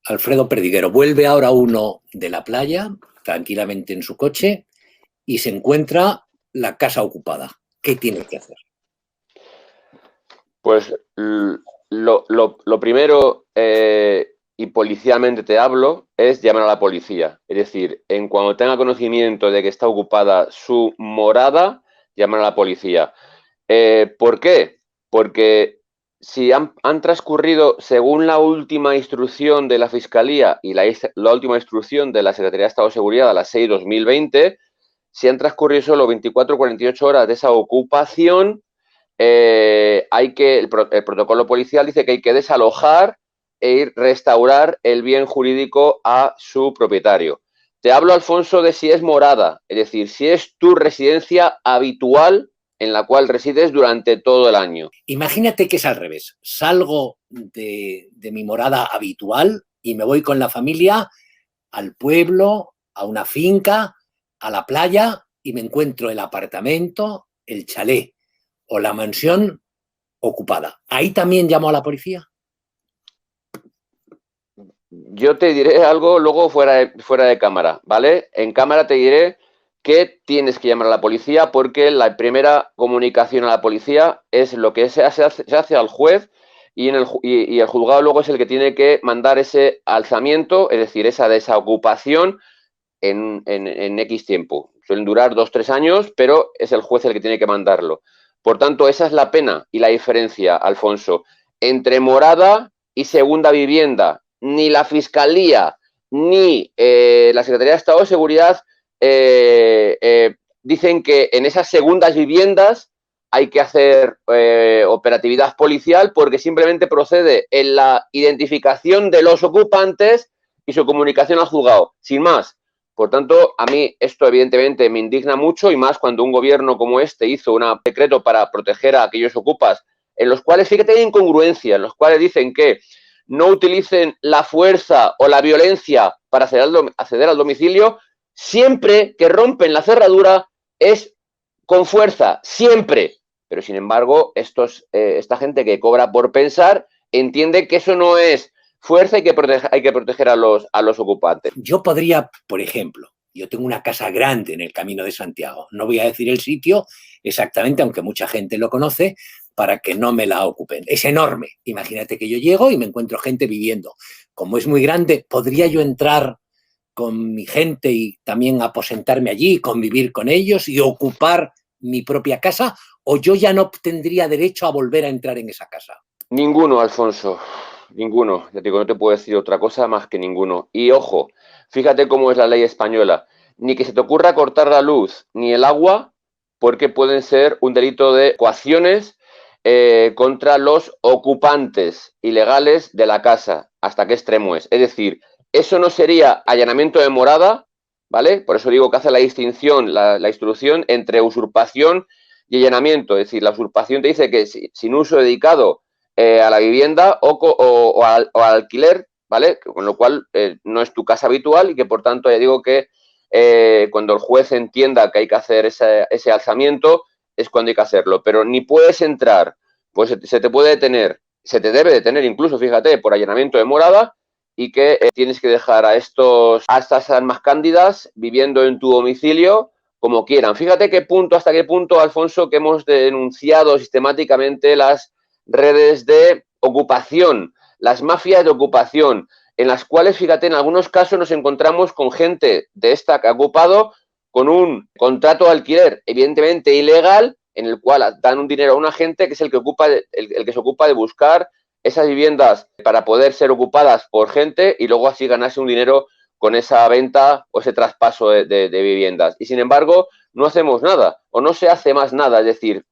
Alfredo Perdiguero, vuelve ahora uno de la playa, tranquilamente en su coche, y se encuentra la casa ocupada. ¿Qué tiene que hacer? Pues lo primero, y policialmente te hablo, es llamar a la policía. Es decir, en cuando tenga conocimiento de que está ocupada su morada, llamar a la policía. ¿Por qué? Porque si han transcurrido, según la última instrucción de la Fiscalía y la última instrucción de la Secretaría de Estado de Seguridad a las 6/2020, si han transcurrido solo 24 o 48 horas de esa ocupación, el protocolo policial dice que hay que desalojar e restaurar el bien jurídico a su propietario. Te hablo, Alfonso, de si es morada, es decir, si es tu residencia habitual en la cual resides durante todo el año. Imagínate que es al revés. Salgo de mi morada habitual y me voy con la familia al pueblo, a una finca, a la playa, y me encuentro el apartamento, el chalet o la mansión ocupada. ¿Ahí también llamo a la policía? Yo te diré algo luego fuera de cámara, ¿vale? En cámara te diré que tienes que llamar a la policía porque la primera comunicación a la policía es lo que se hace al juez y el juzgado luego es el que tiene que mandar ese alzamiento, es decir, esa desocupación en X tiempo. Suelen durar 2 o 3 años, pero es el juez el que tiene que mandarlo. Por tanto, esa es la pena y la diferencia, Alfonso, entre morada y segunda vivienda. Ni la Fiscalía ni la Secretaría de Estado de Seguridad dicen que en esas segundas viviendas hay que hacer operatividad policial porque simplemente procede en la identificación de los ocupantes y su comunicación al juzgado, sin más. Por tanto, a mí esto evidentemente me indigna mucho y más cuando un gobierno como este hizo un decreto para proteger a aquellos ocupas, en los cuales, fíjate, hay incongruencia, en los cuales dicen que no utilicen la fuerza o la violencia para acceder al domicilio, siempre que rompen la cerradura es con fuerza, siempre. Pero sin embargo, esta gente que cobra por pensar entiende que eso no es fuerza, hay que proteger a los ocupantes. Yo podría, por ejemplo, yo tengo una casa grande en el Camino de Santiago. No voy a decir el sitio exactamente, aunque mucha gente lo conoce, para que no me la ocupen. Es enorme. Imagínate que yo llego y me encuentro gente viviendo. Como es muy grande, ¿podría yo entrar con mi gente y también aposentarme allí, convivir con ellos y ocupar mi propia casa? ¿O yo ya no tendría derecho a volver a entrar en esa casa? Ninguno, Alfonso, ninguno. Ya te digo, no te puedo decir otra cosa más que ninguno. Y ojo, fíjate cómo es la ley española. Ni que se te ocurra cortar la luz ni el agua, porque pueden ser un delito de coacciones contra los ocupantes ilegales de la casa. ¿Hasta qué extremo es? Es decir, eso no sería allanamiento de morada, ¿vale? Por eso digo que hace la distinción, la instrucción entre usurpación y allanamiento. Es decir, la usurpación te dice que sin uso dedicado a la vivienda o al alquiler, ¿vale? Con lo cual no es tu casa habitual y que por tanto ya digo que cuando el juez entienda que hay que hacer ese alzamiento es cuando hay que hacerlo, pero ni puedes entrar, pues se te puede detener, se te debe detener incluso, fíjate, por allanamiento de morada y que tienes que dejar a estas almas cándidas viviendo en tu domicilio como quieran. Fíjate hasta qué punto, Alfonso, que hemos denunciado sistemáticamente las redes de ocupación, las mafias de ocupación, en las cuales, fíjate, en algunos casos nos encontramos con gente de esta que ha ocupado con un contrato de alquiler evidentemente ilegal, en el cual dan un dinero a una gente que es el que se ocupa de buscar esas viviendas para poder ser ocupadas por gente y luego así ganarse un dinero con esa venta o ese traspaso de viviendas. Y sin embargo, no hacemos nada o no se hace más nada. Es decir,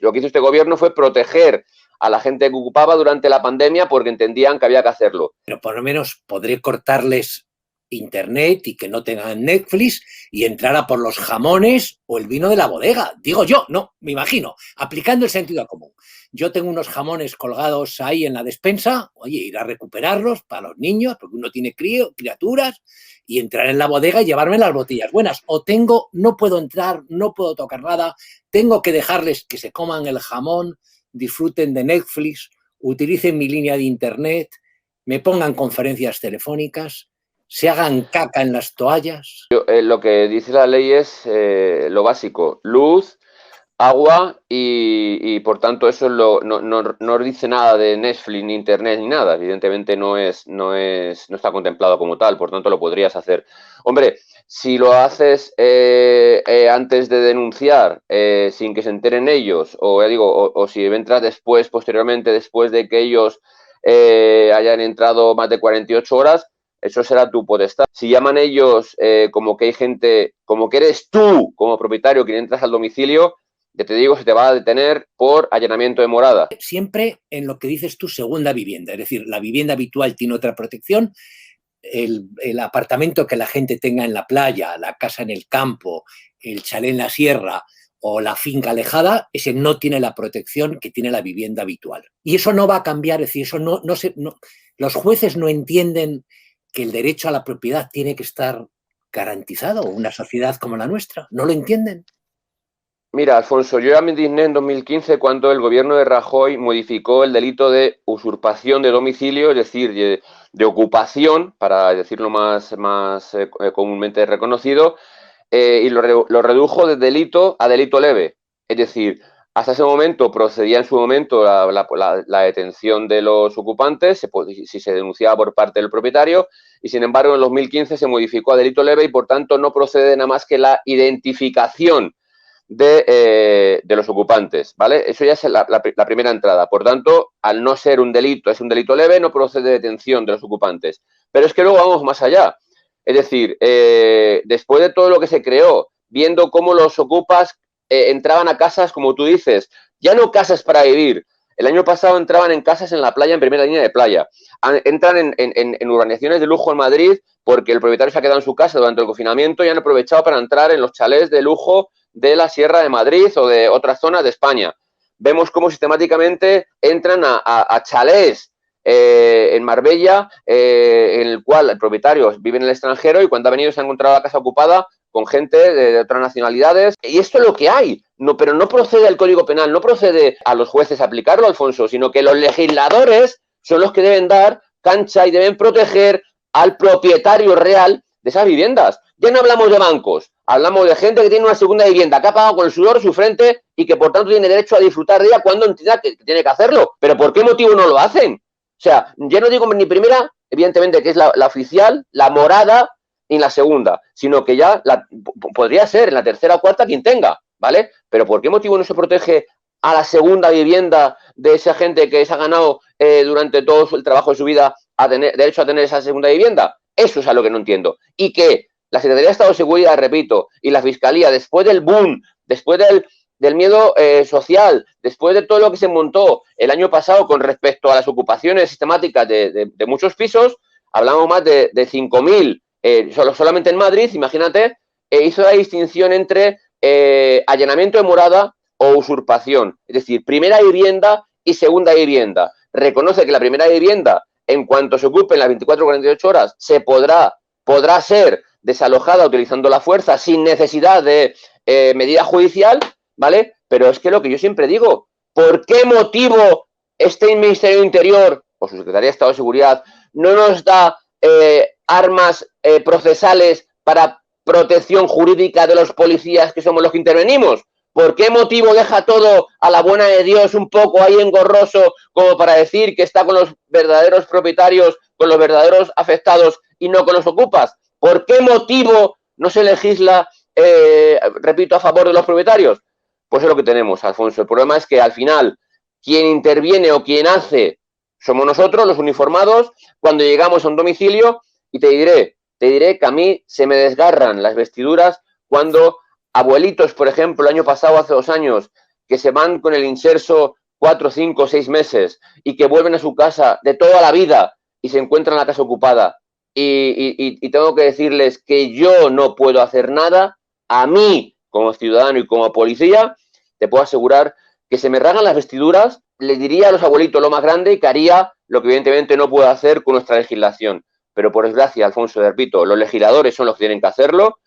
lo que hizo este gobierno fue proteger a la gente que ocupaba durante la pandemia porque entendían que había que hacerlo. Pero por lo menos podré cortarles internet y que no tengan Netflix y entrar a por los jamones o el vino de la bodega. Digo yo, no, me imagino, aplicando el sentido común. Yo tengo unos jamones colgados ahí en la despensa, oye, ir a recuperarlos para los niños, porque uno tiene criaturas, y entrar en la bodega y llevarme las botellas buenas. O no puedo entrar, no puedo tocar nada, tengo que dejarles que se coman el jamón, disfruten de Netflix, utilicen mi línea de internet, me pongan conferencias telefónicas, se hagan caca en las toallas. Lo que dice la ley es lo básico, luz, agua y por tanto eso no dice nada de Netflix ni internet ni nada. Evidentemente no está contemplado como tal, por tanto lo podrías hacer. Hombre, si lo haces antes de denunciar, sin que se enteren ellos, o si entras después, posteriormente, después de que ellos hayan entrado más de 48 horas, eso será tu potestad. Si llaman ellos como que hay gente, como que eres tú como propietario quien entras al domicilio, ya te digo, se te va a detener por allanamiento de morada. Siempre en lo que dices tú, segunda vivienda, es decir, la vivienda habitual tiene otra protección, el apartamento que la gente tenga en la playa, la casa en el campo, el chalet en la sierra o la finca alejada, ese no tiene la protección que tiene la vivienda habitual. Y eso no va a cambiar, es decir, eso los jueces no entienden que el derecho a la propiedad tiene que estar garantizado en una sociedad como la nuestra. ¿No lo entienden? Mira, Alfonso, yo ya me indigné en 2015 cuando el gobierno de Rajoy modificó el delito de usurpación de domicilio, es decir, de ocupación, para decirlo más comúnmente reconocido, y lo redujo de delito a delito leve. Es decir, hasta ese momento procedía en su momento la detención de los ocupantes, si se denunciaba por parte del propietario, y sin embargo en 2015 se modificó a delito leve y por tanto no procede nada más que la identificación de los ocupantes, ¿vale? Eso ya es la primera entrada. Por tanto, al no ser un delito, es un delito leve, no procede detención de los ocupantes. Pero es que luego vamos más allá. Es decir, después de todo lo que se creó, viendo cómo los ocupas entraban a casas, como tú dices, ya no casas para vivir. El año pasado entraban en casas en la playa, en primera línea de playa. Entran en urbanizaciones de lujo en Madrid porque el propietario se ha quedado en su casa durante el confinamiento y han aprovechado para entrar en los chalés de lujo de la Sierra de Madrid o de otras zonas de España. Vemos cómo sistemáticamente entran a chalés en Marbella, en el cual el propietario vive en el extranjero y cuando ha venido se ha encontrado la casa ocupada con gente de otras nacionalidades. Y esto es lo que hay. Pero no procede al Código Penal, no procede a los jueces aplicarlo, Alfonso, sino que los legisladores son los que deben dar cancha y deben proteger al propietario real de esas viviendas. Ya no hablamos de bancos, hablamos de gente que tiene una segunda vivienda, que ha pagado con el sudor de su frente y que por tanto tiene derecho a disfrutar de ella cuando entienda que tiene que hacerlo. ¿Pero por qué motivo no lo hacen? O sea, ya no digo ni primera, evidentemente, que es la oficial, la morada, ni la segunda, sino que ya podría ser en la tercera o cuarta quien tenga, ¿vale? Pero ¿por qué motivo no se protege a la segunda vivienda de esa gente que se ha ganado durante todo el trabajo de su vida derecho a tener esa segunda vivienda? Eso es a lo que no entiendo. Y que la Secretaría de Estado de Seguridad, repito, y la Fiscalía, después del boom, después del miedo social, después de todo lo que se montó el año pasado con respecto a las ocupaciones sistemáticas de muchos pisos, hablamos más de 5.000 solamente en Madrid, imagínate, hizo la distinción entre allanamiento de morada o usurpación, es decir, primera vivienda y segunda vivienda. Reconoce que la primera vivienda, en cuanto se ocupe en las 24 o 48 horas, podrá ser desalojada utilizando la fuerza sin necesidad de medida judicial, ¿vale? Pero es que lo que yo siempre digo, ¿por qué motivo este Ministerio del Interior o su Secretaría de Estado de Seguridad no nos da armas procesales para protección jurídica de los policías que somos los que intervenimos? ¿Por qué motivo deja todo a la buena de Dios un poco ahí engorroso como para decir que está con los verdaderos propietarios, con los verdaderos afectados y no con los ocupas? ¿Por qué motivo no se legisla, repito, a favor de los propietarios? Pues es lo que tenemos, Alfonso. El problema es que al final quien interviene o quien hace somos nosotros, los uniformados, cuando llegamos a un domicilio, y te diré que a mí se me desgarran las vestiduras cuando abuelitos, por ejemplo, el año pasado, hace 2 años, que se van con el inserso 4, 5, 6 meses y que vuelven a su casa de toda la vida y se encuentran la casa ocupada y tengo que decirles que yo no puedo hacer nada, a mí, como ciudadano y como policía, te puedo asegurar que se me rasgan las vestiduras, le diría a los abuelitos lo más grande y que haría lo que evidentemente no puedo hacer con nuestra legislación. Pero por desgracia, Alfonso, repito, los legisladores son los que tienen que hacerlo,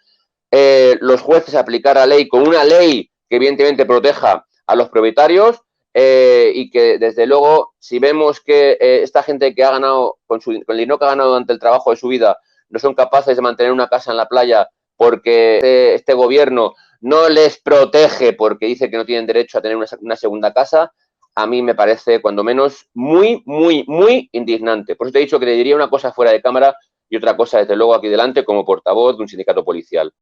los jueces aplicar la ley con una ley que evidentemente proteja a los propietarios y que desde luego, si vemos que esta gente que ha ganado, con el dinero que ha ganado durante el trabajo de su vida, no son capaces de mantener una casa en la playa porque este gobierno no les protege porque dice que no tienen derecho a tener una segunda casa, a mí me parece, cuando menos, muy, muy, muy indignante. Por eso te he dicho que le diría una cosa fuera de cámara y otra cosa, desde luego, aquí delante como portavoz de un sindicato policial.